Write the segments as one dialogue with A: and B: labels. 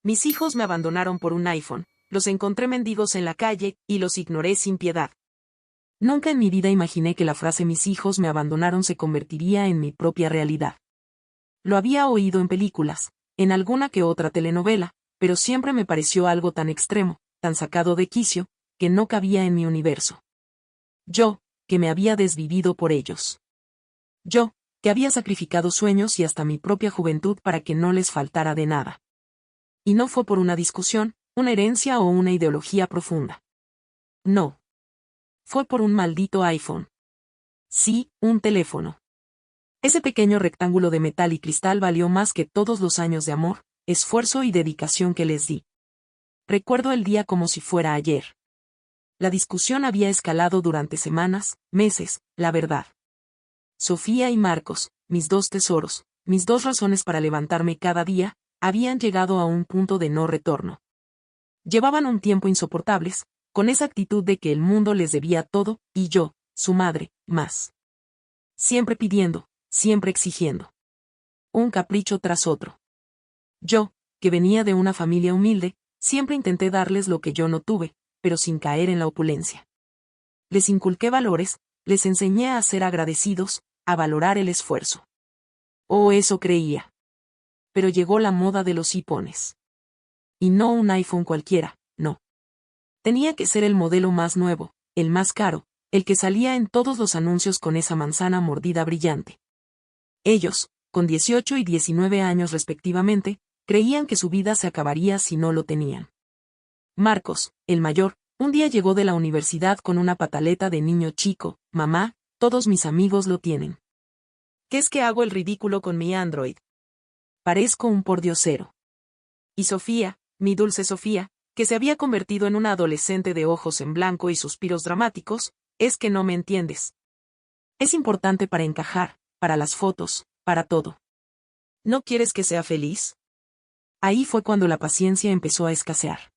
A: Mis hijos me abandonaron por un iPhone, los encontré mendigos en la calle, y los ignoré sin piedad. Nunca en mi vida imaginé que la frase mis hijos me abandonaron se convertiría en mi propia realidad. Lo había oído en películas, en alguna que otra telenovela, pero siempre me pareció algo tan extremo, tan sacado de quicio, que no cabía en mi universo. Yo, que me había desvivido por ellos. Yo, que había sacrificado sueños y hasta mi propia juventud para que no les faltara de nada. Y no fue por una discusión, una herencia o una ideología profunda. No. Fue por un maldito iPhone. Sí, un teléfono. Ese pequeño rectángulo de metal y cristal valió más que todos los años de amor, esfuerzo y dedicación que les di. Recuerdo el día como si fuera ayer. La discusión había escalado durante semanas, meses, la verdad. Sofía y Marcos, mis dos tesoros, mis dos razones para levantarme cada día, habían llegado a un punto de no retorno. Llevaban un tiempo insoportables, con esa actitud de que el mundo les debía todo, y yo, su madre, más. Siempre pidiendo, siempre exigiendo. Un capricho tras otro. Yo, que venía de una familia humilde, siempre intenté darles lo que yo no tuve, pero sin caer en la opulencia. Les inculqué valores, les enseñé a ser agradecidos, a valorar el esfuerzo. Oh, eso creía. Pero llegó la moda de los iPhones. Y no un iPhone cualquiera, no. Tenía que ser el modelo más nuevo, el más caro, el que salía en todos los anuncios con esa manzana mordida brillante. Ellos, con 18 y 19 años respectivamente, creían que su vida se acabaría si no lo tenían. Marcos, el mayor, un día llegó de la universidad con una pataleta de niño chico: mamá, todos mis amigos lo tienen. ¿Qué es que hago el ridículo con mi Android? Parezco un pordiosero. Y Sofía, mi dulce Sofía, que se había convertido en una adolescente de ojos en blanco y suspiros dramáticos: es que no me entiendes. Es importante para encajar, para las fotos, para todo. ¿No quieres que sea feliz? Ahí fue cuando la paciencia empezó a escasear.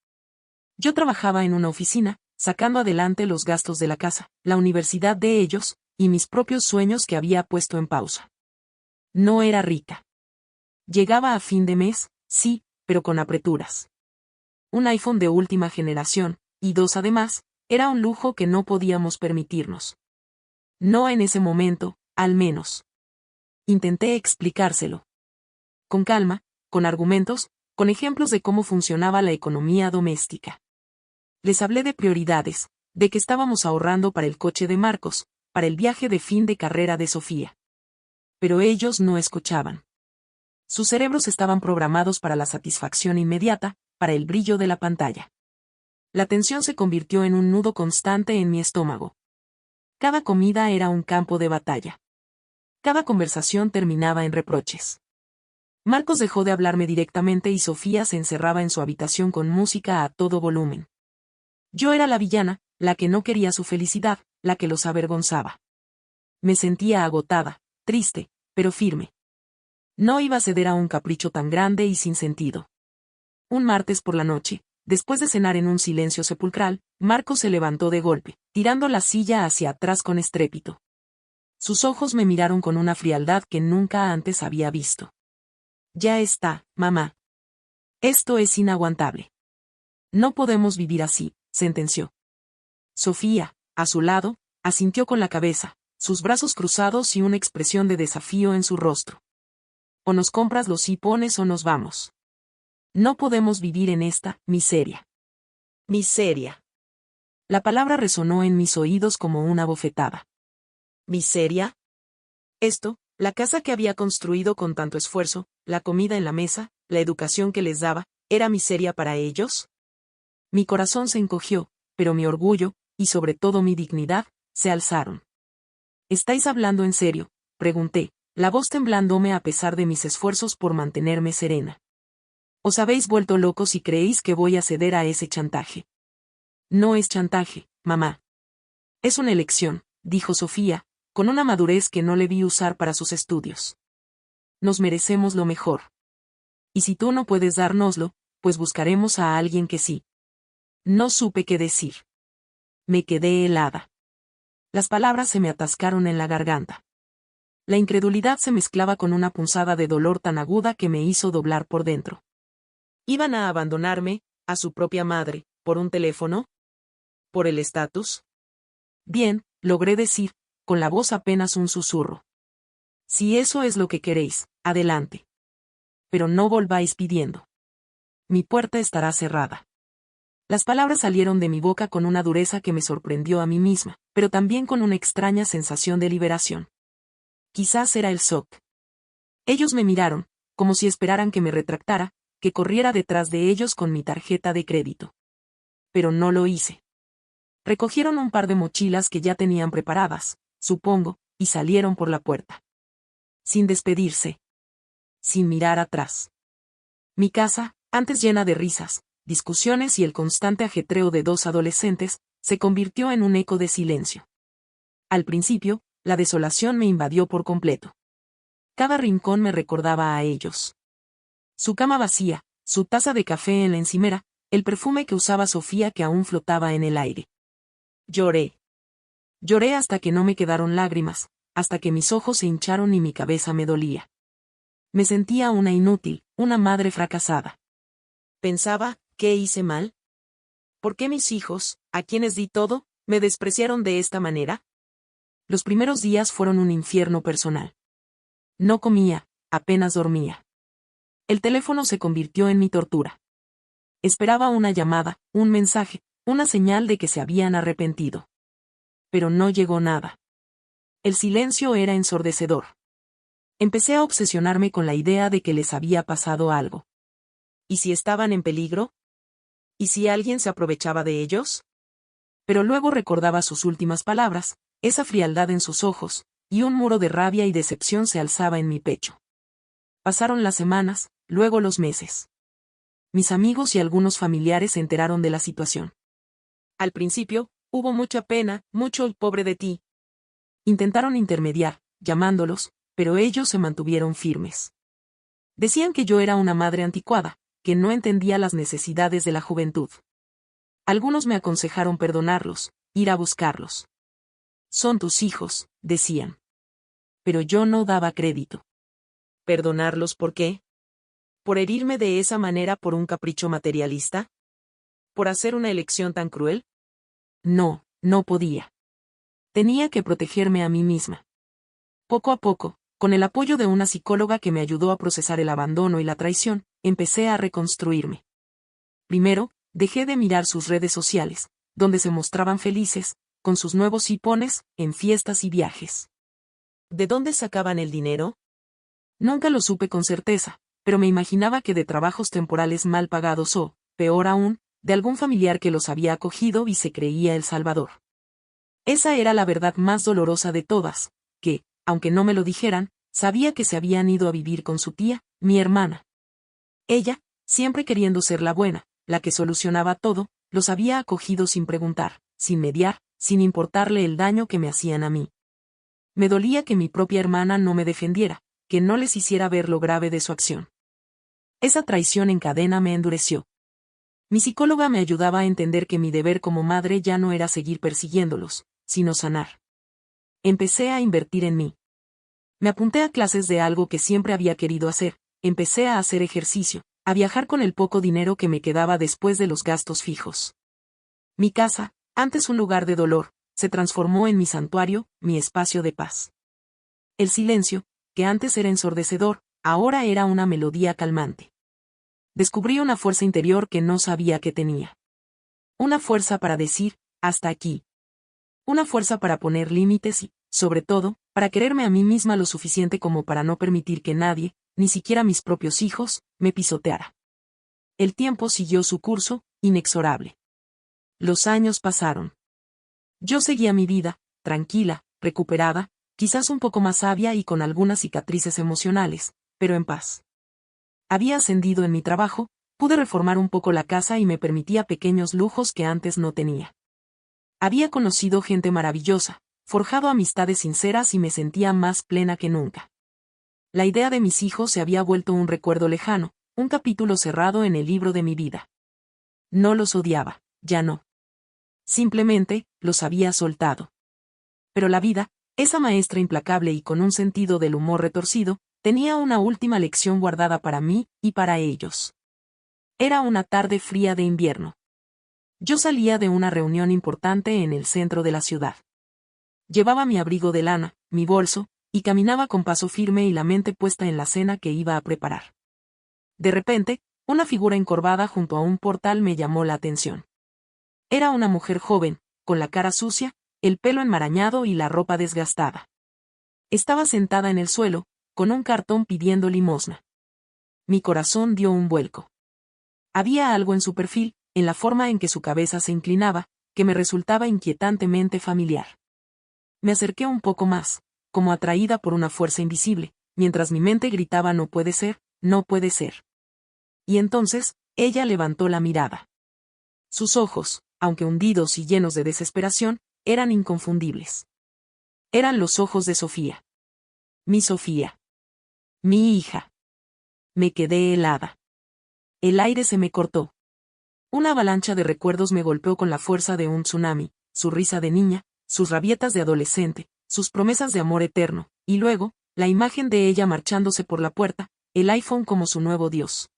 A: Yo trabajaba en una oficina, sacando adelante los gastos de la casa, la universidad de ellos, y mis propios sueños que había puesto en pausa. No era rica. Llegaba a fin de mes, sí, pero con apreturas. Un iPhone de última generación, y dos además, era un lujo que no podíamos permitirnos. No en ese momento, al menos. Intenté explicárselo. Con calma, con argumentos, con ejemplos de cómo funcionaba la economía doméstica. Les hablé de prioridades, de que estábamos ahorrando para el coche de Marcos, para el viaje de fin de carrera de Sofía. Pero ellos no escuchaban. Sus cerebros estaban programados para la satisfacción inmediata, para el brillo de la pantalla. La tensión se convirtió en un nudo constante en mi estómago. Cada comida era un campo de batalla. Cada conversación terminaba en reproches. Marcos dejó de hablarme directamente y Sofía se encerraba en su habitación con música a todo volumen. Yo era la villana, la que no quería su felicidad, la que los avergonzaba. Me sentía agotada, triste, pero firme. No iba a ceder a un capricho tan grande y sin sentido. Un martes por la noche, después de cenar en un silencio sepulcral, Marcos se levantó de golpe, tirando la silla hacia atrás con estrépito. Sus ojos me miraron con una frialdad que nunca antes había visto. Ya está, mamá. Esto es inaguantable. No podemos vivir así, sentenció. Sofía, a su lado, asintió con la cabeza, sus brazos cruzados y una expresión de desafío en su rostro. O nos compras los iPhones o nos vamos. No podemos vivir en esta miseria. Miseria. La palabra resonó en mis oídos como una bofetada. ¿Miseria? Esto, la casa que había construido con tanto esfuerzo, la comida en la mesa, la educación que les daba, ¿era miseria para ellos? Mi corazón se encogió, pero mi orgullo, y sobre todo mi dignidad, se alzaron. ¿Estáis hablando en serio?, pregunté, la voz temblándome a pesar de mis esfuerzos por mantenerme serena. ¿Os habéis vuelto locos y creéis que voy a ceder a ese chantaje? No es chantaje, mamá. Es una elección, dijo Sofía, con una madurez que no le vi usar para sus estudios. Nos merecemos lo mejor. Y si tú no puedes dárnoslo, pues buscaremos a alguien que sí. No supe qué decir. Me quedé helada. Las palabras se me atascaron en la garganta. La incredulidad se mezclaba con una punzada de dolor tan aguda que me hizo doblar por dentro. ¿Iban a abandonarme, a su propia madre, por un teléfono? ¿Por el estatus? Bien, logré decir, con la voz apenas un susurro. Si eso es lo que queréis, adelante. Pero no volváis pidiendo. Mi puerta estará cerrada. Las palabras salieron de mi boca con una dureza que me sorprendió a mí misma, pero también con una extraña sensación de liberación. Quizás era el shock. Ellos me miraron, como si esperaran que me retractara, que corriera detrás de ellos con mi tarjeta de crédito. Pero no lo hice. Recogieron un par de mochilas que ya tenían preparadas, supongo, y salieron por la puerta. Sin despedirse. Sin mirar atrás. Mi casa, antes llena de risas, discusiones y el constante ajetreo de dos adolescentes, se convirtió en un eco de silencio. Al principio, la desolación me invadió por completo. Cada rincón me recordaba a ellos. Su cama vacía, su taza de café en la encimera, el perfume que usaba Sofía que aún flotaba en el aire. Lloré. Lloré hasta que no me quedaron lágrimas, hasta que mis ojos se hincharon y mi cabeza me dolía. Me sentía una inútil, una madre fracasada. Pensaba, ¿qué hice mal? ¿Por qué mis hijos, a quienes di todo, me despreciaron de esta manera? Los primeros días fueron un infierno personal. No comía, apenas dormía. El teléfono se convirtió en mi tortura. Esperaba una llamada, un mensaje, una señal de que se habían arrepentido. Pero no llegó nada. El silencio era ensordecedor. Empecé a obsesionarme con la idea de que les había pasado algo. ¿Y si estaban en peligro? ¿Y si alguien se aprovechaba de ellos? Pero luego recordaba sus últimas palabras, esa frialdad en sus ojos, y un muro de rabia y decepción se alzaba en mi pecho. Pasaron las semanas, luego los meses. Mis amigos y algunos familiares se enteraron de la situación. Al principio, hubo mucha pena, mucho pobre de ti. Intentaron intermediar, llamándolos, pero ellos se mantuvieron firmes. Decían que yo era una madre anticuada, que no entendía las necesidades de la juventud. Algunos me aconsejaron perdonarlos, ir a buscarlos. Son tus hijos, decían. Pero yo no daba crédito. ¿Perdonarlos por qué? ¿Por herirme de esa manera por un capricho materialista? ¿Por hacer una elección tan cruel? No, no podía. Tenía que protegerme a mí misma. Poco a poco, con el apoyo de una psicóloga que me ayudó a procesar el abandono y la traición, empecé a reconstruirme. Primero, dejé de mirar sus redes sociales, donde se mostraban felices, con sus nuevos hipones, en fiestas y viajes. ¿De dónde sacaban el dinero? Nunca lo supe con certeza, pero me imaginaba que de trabajos temporales mal pagados o, peor aún, de algún familiar que los había acogido y se creía el salvador. Esa era la verdad más dolorosa de todas, que, aunque no me lo dijeran, sabía que se habían ido a vivir con su tía, mi hermana. Ella, siempre queriendo ser la buena, la que solucionaba todo, los había acogido sin preguntar, sin mediar, sin importarle el daño que me hacían a mí. Me dolía que mi propia hermana no me defendiera, que no les hiciera ver lo grave de su acción. Esa traición en cadena me endureció. Mi psicóloga me ayudaba a entender que mi deber como madre ya no era seguir persiguiéndolos, sino sanar. Empecé a invertir en mí. Me apunté a clases de algo que siempre había querido hacer, empecé a hacer ejercicio, a viajar con el poco dinero que me quedaba después de los gastos fijos. Mi casa, antes un lugar de dolor, se transformó en mi santuario, mi espacio de paz. El silencio, que antes era ensordecedor, ahora era una melodía calmante. Descubrí una fuerza interior que no sabía que tenía. Una fuerza para decir, hasta aquí. Una fuerza para poner límites y, sobre todo, para quererme a mí misma lo suficiente como para no permitir que nadie, ni siquiera mis propios hijos, me pisoteara. El tiempo siguió su curso, inexorable. Los años pasaron. Yo seguía mi vida, tranquila, recuperada, quizás un poco más sabia y con algunas cicatrices emocionales, pero en paz. Había ascendido en mi trabajo, pude reformar un poco la casa y me permitía pequeños lujos que antes no tenía. Había conocido gente maravillosa, forjado amistades sinceras y me sentía más plena que nunca. La idea de mis hijos se había vuelto un recuerdo lejano, un capítulo cerrado en el libro de mi vida. No los odiaba, ya no. Simplemente, los había soltado. Pero la vida, esa maestra implacable y con un sentido del humor retorcido, tenía una última lección guardada para mí y para ellos. Era una tarde fría de invierno. Yo salía de una reunión importante en el centro de la ciudad. Llevaba mi abrigo de lana, mi bolso, y caminaba con paso firme y la mente puesta en la cena que iba a preparar. De repente, una figura encorvada junto a un portal me llamó la atención. Era una mujer joven, con la cara sucia, el pelo enmarañado y la ropa desgastada. Estaba sentada en el suelo, con un cartón pidiendo limosna. Mi corazón dio un vuelco. Había algo en su perfil, en la forma en que su cabeza se inclinaba, que me resultaba inquietantemente familiar. Me acerqué un poco más, como atraída por una fuerza invisible, mientras mi mente gritaba no puede ser, no puede ser. Y entonces, ella levantó la mirada. Sus ojos, aunque hundidos y llenos de desesperación, eran inconfundibles. Eran los ojos de Sofía. Mi Sofía. Mi hija. Me quedé helada. El aire se me cortó. Una avalancha de recuerdos me golpeó con la fuerza de un tsunami, su risa de niña, sus rabietas de adolescente, sus promesas de amor eterno, y luego, la imagen de ella marchándose por la puerta, el iPhone como su nuevo dios.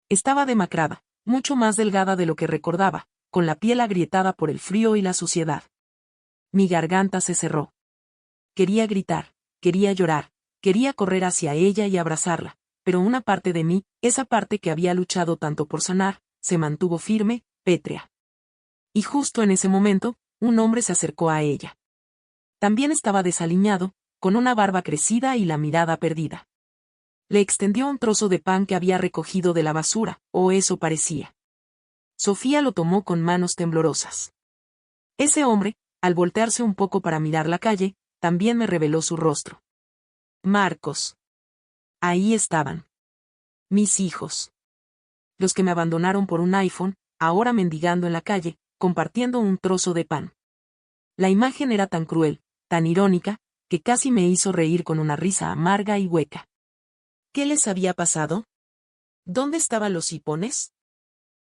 A: Estaba demacrada, mucho más delgada de lo que recordaba, con la piel agrietada por el frío y la suciedad. Mi garganta se cerró. Quería gritar, quería llorar, quería correr hacia ella y abrazarla, pero una parte de mí, esa parte que había luchado tanto por sanar, se mantuvo firme, pétrea. Y justo en ese momento, un hombre se acercó a ella. También estaba desaliñado, con una barba crecida y la mirada perdida. Le extendió un trozo de pan que había recogido de la basura, o eso parecía. Sofía lo tomó con manos temblorosas. Ese hombre, al voltearse un poco para mirar la calle, también me reveló su rostro. Marcos. Ahí estaban. Mis hijos. Los que me abandonaron por un iPhone, ahora mendigando en la calle, compartiendo un trozo de pan. La imagen era tan cruel, tan irónica, que casi me hizo reír con una risa amarga y hueca. ¿Qué les había pasado? ¿Dónde estaban los hipones?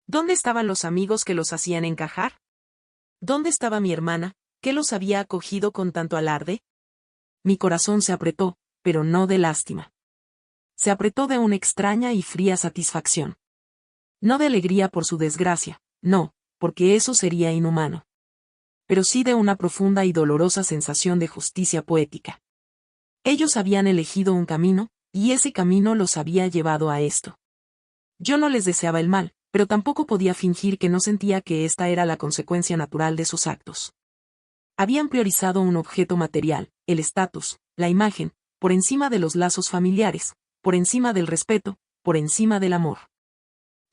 A: ¿Dónde estaban los amigos que los hacían encajar? ¿Dónde estaba mi hermana, que los había acogido con tanto alarde? Mi corazón se apretó, pero no de lástima. Se apretó de una extraña y fría satisfacción. No de alegría por su desgracia, no, porque eso sería inhumano. Pero sí de una profunda y dolorosa sensación de justicia poética. Ellos habían elegido un camino, y ese camino los había llevado a esto. Yo no les deseaba el mal, pero tampoco podía fingir que no sentía que esta era la consecuencia natural de sus actos. Habían priorizado un objeto material, el estatus, la imagen, por encima de los lazos familiares, por encima del respeto, por encima del amor.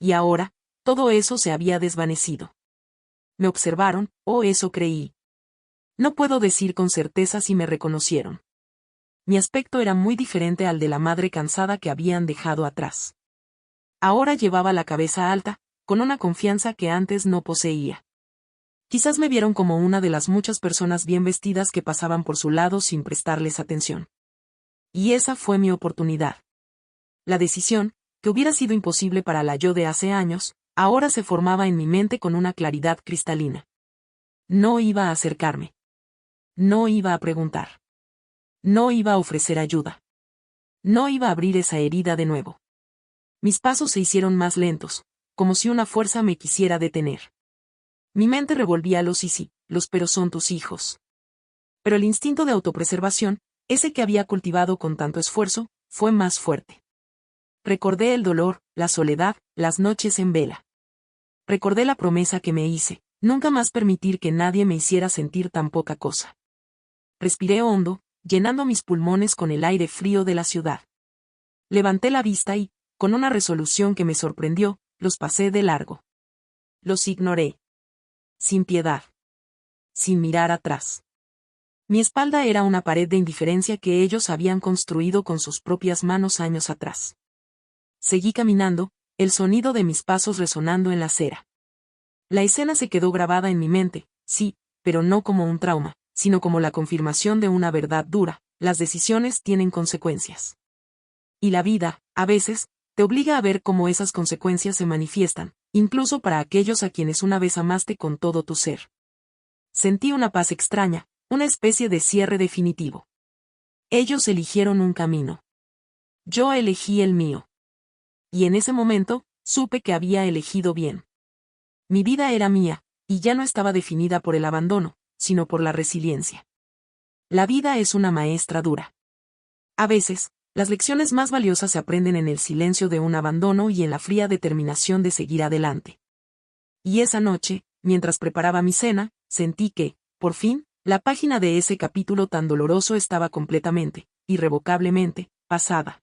A: Y ahora, todo eso se había desvanecido. Me observaron, o eso creí. No puedo decir con certeza si me reconocieron. Mi aspecto era muy diferente al de la madre cansada que habían dejado atrás. Ahora llevaba la cabeza alta, con una confianza que antes no poseía. Quizás me vieron como una de las muchas personas bien vestidas que pasaban por su lado sin prestarles atención. Y esa fue mi oportunidad. La decisión, que hubiera sido imposible para la yo de hace años, ahora se formaba en mi mente con una claridad cristalina. No iba a acercarme. No iba a preguntar. No iba a ofrecer ayuda. No iba a abrir esa herida de nuevo. Mis pasos se hicieron más lentos, como si una fuerza me quisiera detener. Mi mente revolvía los y sí, los pero son tus hijos. Pero el instinto de autopreservación, ese que había cultivado con tanto esfuerzo, fue más fuerte. Recordé el dolor, la soledad, las noches en vela. Recordé la promesa que me hice, nunca más permitir que nadie me hiciera sentir tan poca cosa. Respiré hondo, llenando mis pulmones con el aire frío de la ciudad. Levanté la vista y, con una resolución que me sorprendió, los pasé de largo. Los ignoré. Sin piedad. Sin mirar atrás. Mi espalda era una pared de indiferencia que ellos habían construido con sus propias manos años atrás. Seguí caminando, el sonido de mis pasos resonando en la acera. La escena se quedó grabada en mi mente, sí, pero no como un trauma, sino como la confirmación de una verdad dura: las decisiones tienen consecuencias. Y la vida, a veces, te obliga a ver cómo esas consecuencias se manifiestan, incluso para aquellos a quienes una vez amaste con todo tu ser. Sentí una paz extraña, una especie de cierre definitivo. Ellos eligieron un camino. Yo elegí el mío. Y en ese momento, Supe que había elegido bien. Mi vida era mía, y ya no estaba definida por el abandono, sino por la resiliencia. La vida es una maestra dura. A veces, las lecciones más valiosas se aprenden en el silencio de un abandono y en la fría determinación de seguir adelante. Y esa noche, mientras preparaba mi cena, sentí que, por fin, la página de ese capítulo tan doloroso estaba completamente, irrevocablemente, pasada.